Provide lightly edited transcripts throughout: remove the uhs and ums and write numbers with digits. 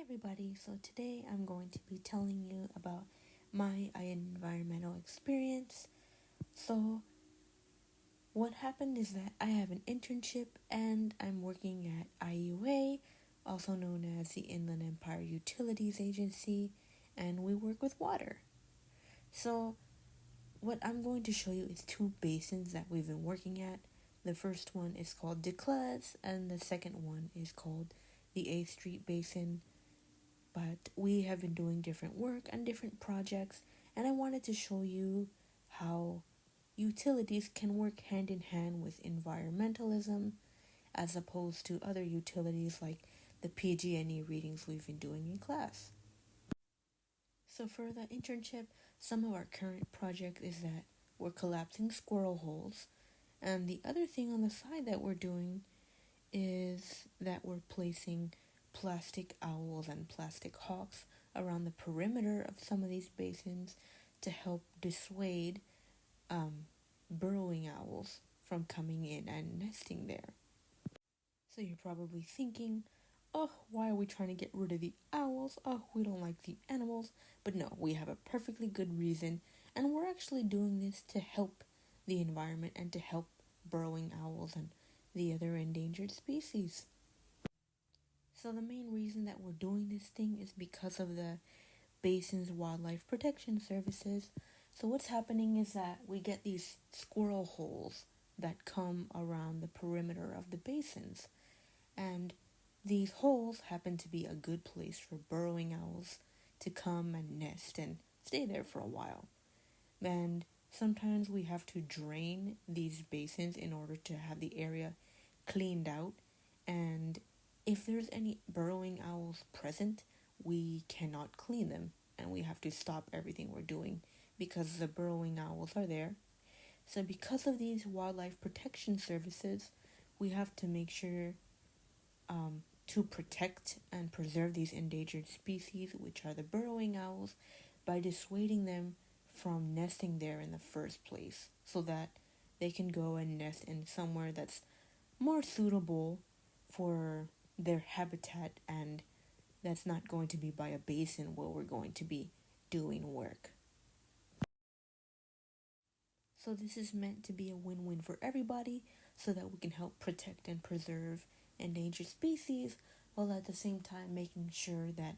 everybody, so today I'm going to be telling you about my environmental experience. So, what happened is that I have an internship and I'm working at IUA, also known as the Inland Empire Utilities Agency, and we work with water. So, what I'm going to show you is two basins that we've been working at. The first one is called Declaz, and the second one is called the 8th Street Basin. But we have been doing different work and different projects, and I wanted to show you how utilities can work hand in hand with environmentalism as opposed to other utilities like the PG&E readings we've been doing in class. So for the internship, some of our current project is that we're collapsing squirrel holes, and the other thing on the side that we're doing is that we're placing plastic owls and plastic hawks around the perimeter of some of these basins to help dissuade burrowing owls from coming in and nesting there. So you're probably thinking, oh, why are we trying to get rid of the owls? Oh, we don't like the animals. But no, we have a perfectly good reason, and we're actually doing this to help the environment and to help burrowing owls and the other endangered species. So the main reason that we're doing this thing is because of the basin's wildlife protection services. So what's happening is that we get these squirrel holes that come around the perimeter of the basins. And these holes happen to be a good place for burrowing owls to come and nest and stay there for a while. And sometimes we have to drain these basins in order to have the area cleaned out. And if there's any burrowing owls present, we cannot clean them and we have to stop everything we're doing because the burrowing owls are there. So because of these wildlife protection services, we have to make sure to protect and preserve these endangered species, which are the burrowing owls, by dissuading them from nesting there in the first place so that they can go and nest in somewhere that's more suitable for their habitat and that's not going to be by a basin where we're going to be doing work. So this is meant to be a win-win for everybody so that we can help protect and preserve endangered species while at the same time making sure that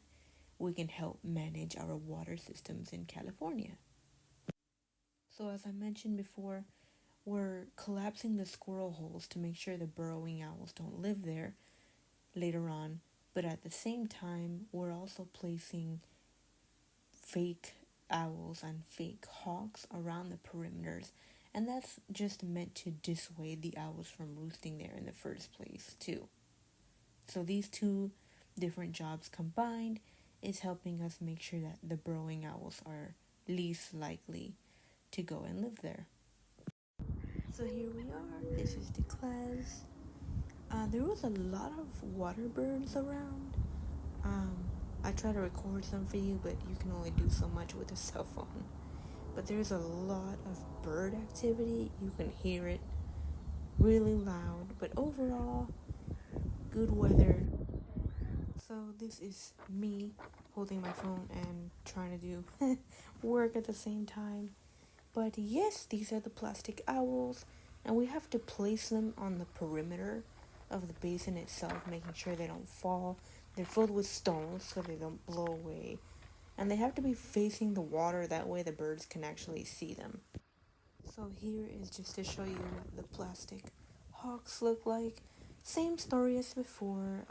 we can help manage our water systems in California. So as I mentioned before, we're collapsing the squirrel holes to make sure the burrowing owls don't live there later on, but at the same time, we're also placing fake owls and fake hawks around the perimeters, and that's just meant to dissuade the owls from roosting there in the first place too. So these two different jobs combined is helping us make sure that the burrowing owls are least likely to go and live there. So here we are. This is Declaz. There was a lot of water birds around. I try to record some for you, but you can only do so much with a cell phone. But there's a lot of bird activity. You can hear it really loud, but overall, good weather. So this is me holding my phone and trying to do work at the same time. But yes, these are the plastic owls, and we have to place them on the perimeter of the basin itself, making sure they don't fall. They're filled with stones so they don't blow away. And they have to be facing the water, that way the birds can actually see them. So here is just to show you what the plastic hawks look like. Same story as before.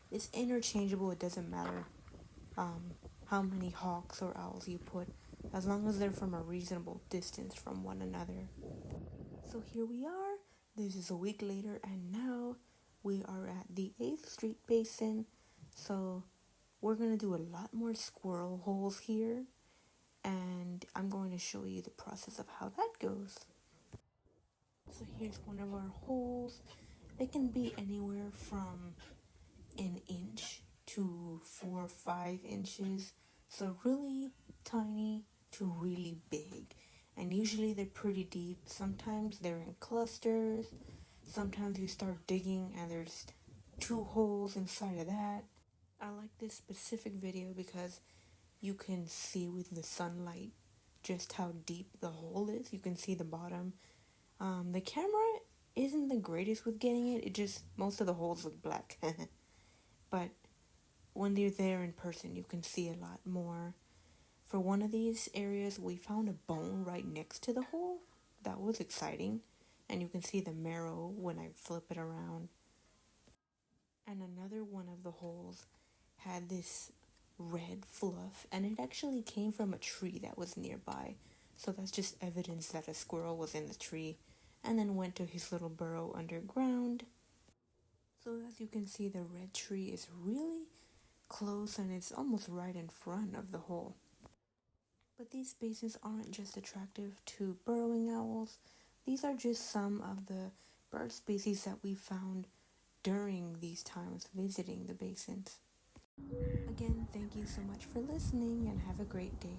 It's interchangeable, it doesn't matter how many hawks or owls you put, as long as they're from a reasonable distance from one another. So here we are. This is a week later, and now we are at the 8th Street Basin. So we're going to do a lot more squirrel holes here, and I'm going to show you the process of how that goes. So here's one of our holes. They can be anywhere from an inch to 4 or 5 inches. So really tiny to really big. And usually they're pretty deep. Sometimes they're in clusters. Sometimes you start digging and there's 2 holes inside of that. I like this specific video because you can see with the sunlight just how deep the hole is. You can see the bottom. The camera isn't the greatest with getting it. It just, most of the holes look black. But when you're there in person, you can see a lot more. For one of these areas, we found a bone right next to the hole. That was exciting. And you can see the marrow when I flip it around. And another one of the holes had this red fluff, and it actually came from a tree that was nearby. So that's just evidence that a squirrel was in the tree and then went to his little burrow underground. So as you can see, the red tree is really close and it's almost right in front of the hole. But these basins aren't just attractive to burrowing owls. These are just some of the bird species that we found during these times visiting the basins. Again, thank you so much for listening and have a great day.